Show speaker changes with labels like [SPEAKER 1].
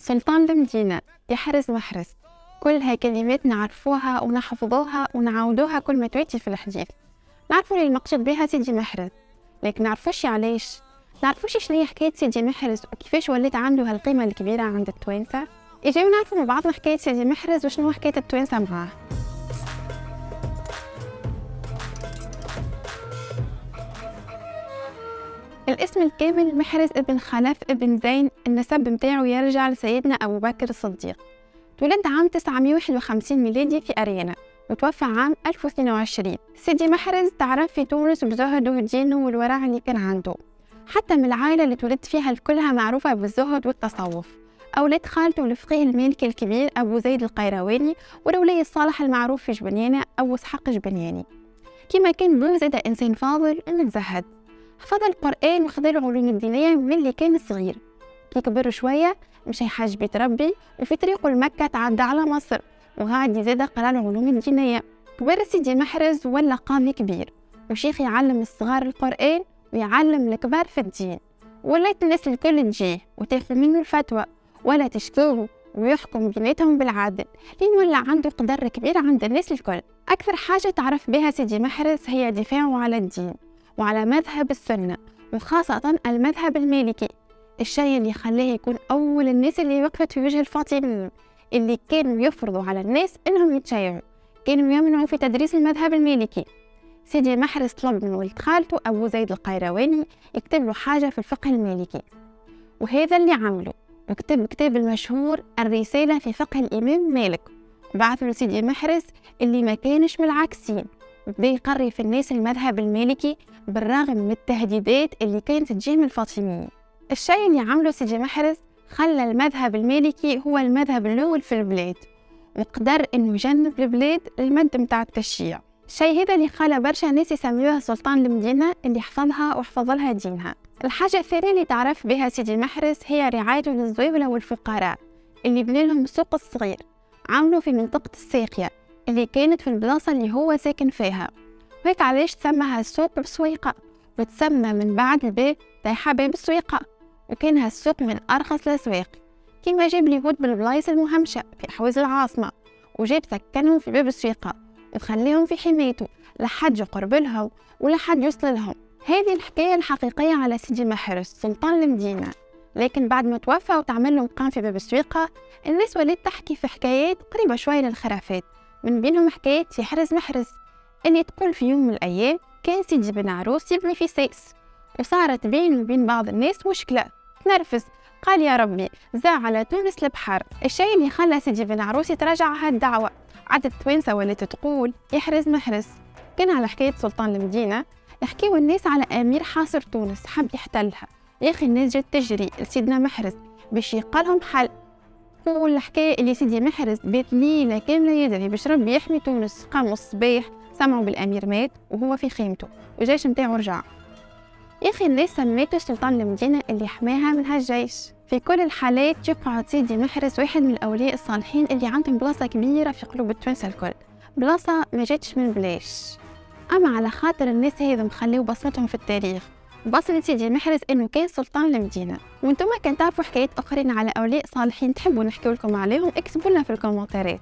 [SPEAKER 1] سلطان المدينة يحرز محرز، كلها كلمات نعرفوها ونحفظوها ونعاودوها كل ما تويتي في الحديث. نعرفوا اللي المقصود بها سيدي محرز، لكن نعرفوش علاش، نعرفوش شنو هي حكاية سيدي محرز وكيفاش ولات عنده هالقيمة الكبيرة عند التوانسة. اجيو نعرفوا مع بعضنا حكاية سيدي محرز وشنو حكاية التوانسة معاه. الاسم الكامل محرز ابن خلف ابن زين، النسب متاعو يرجع لسيدنا أبو بكر الصديق. تولد عام 951 ميلادي في أريانا، وتوفى عام 1022. سيدي محرز تعرف في تونس بزهده ودينه والورع اللي كان عنده، حتى من العائلة اللي تولد فيها كلها معروفة بالزهد والتصوف. أولاد خالته الفقيه المالكي الكبير أبو زيد القيرواني، والولي الصالح المعروف في جبنيانة أبو إسحاق جبنياني. كما كان بو زيد إنسان فاضل ومتزهد، حفظ القرآن وخذ العلوم الدينية من اللي كان صغير. كي كبر شوية مشى يحج بيت ربي، وفي طريقه لمكة تعدى على مصر وغادي يزيد قرا العلوم الدينية. كبر سيدي محرز ولا قاضي كبير وشيخ يعلم الصغار القرآن ويعلم الكبار في الدين. ولات الناس الكل تجيه وتاخذ منه الفتوى ولا تشكوه، ويحكم بيناتهم بالعدل، لين ولا عنده قدر كبير عند الناس الكل. أكثر حاجة تعرف بها سيدي محرز هي دفاعه على الدين وعلى مذهب السنة، وخاصة المذهب المالكي، الشيء اللي خلاه يكون أول الناس اللي وقفت في وجه الفاطميين، اللي كانوا يفرضوا على الناس إنهم يتشيعوا، كانوا يمنعوا في تدريس المذهب المالكي. سيدي محرز طلب من ولد خالته أبو زيد القيرواني يكتب له حاجة في الفقه المالكي، وهذا اللي عمله، وكتب كتاب المشهور الرسالة في فقه الإمام مالك، وبعث له سيدي محرز اللي ما كانش من العاكسين، وبدا يقري في الناس المذهب المالكي بالرغم من التهديدات اللي كانت تجيه من الفاطميين. الشيء اللي عمله سيدي محرز خلى المذهب المالكي هو المذهب الأول في البلاد، وقدر إنه يجنب البلاد المد متاع التشيع. الشيء هذا اللي خلى برشا ناس يسميوها سلطان المدينة، اللي حفظها وحفظ لها دينها. الحاجة الثانية اللي تعرف بها سيدي محرز هي رعايته للزويولة والفقراء، اللي بنى لهم السوق الصغير، عملوا في منطقة الساقية اللي كانت في البلاصة اللي هو ساكن فيها، وهيك علاش تسمى السوق بسويقة، وتسمى من بعد الباب تاعها باب السويقة، وكان هالسوق من أرخص الأسواق. كيما جاب اليهود بالبلايص المهمشة في حواز العاصمة، وجاب سكنهم في باب السويقة وخليهم في حمايته لحد يقرب لهم ولحد يوصل لهم. هذه الحكاية الحقيقية على سيدي محرز سلطان المدينة. لكن بعد ما توفى وتعمل له مقام في باب السويقة، الناس ولات تحكي في حكايات قريبة شوية للخرافات، من بينهم حكاية يحرز محرز اللي تقول في يوم من الأيام كان سيدي بن عروس يبني في سيس، وصارت بينه وبين بعض الناس مشكلة. تنرفز قال يا ربي زاع على تونس البحر، الشيء اللي خلى سيدي بن عروس يتراجع هالدعوة. عدد توانسة ولات تقول يحرز محرز. كان على حكاية سلطان المدينة يحكيوا الناس على أمير حاصر تونس حب يحتلها، يا أخي الناس جت تجري لسيدنا محرز باش يلقالهم حل. هو الحكاية اللي سيدي محرز بيت ليلة كاملة يدعي باش ربي يحمي تونس. قاموا الصباح سمعوا بالأمير مات وهو في خيمته والجيش متاعه رجع. يا أخي الناس سميته سلطان المدينة اللي حماها من هالجيش. في كل الحالات يقعد سيدي محرز واحد من الأولياء الصالحين اللي عندهم بلاصة كبيرة في قلوب التوانسة الكل، بلاصة ما جاتش من بلاش. أما على خاطر الناس هذا مخليو بصمتهم في التاريخ، بصمة سيدي محرز إنه كان سلطان المدينة. وانتم كان تعرفوا حكايات أخرين على أولياء صالحين تحبوا نحكي لكم عليهم، اكتبوا لنا في الكومنتات.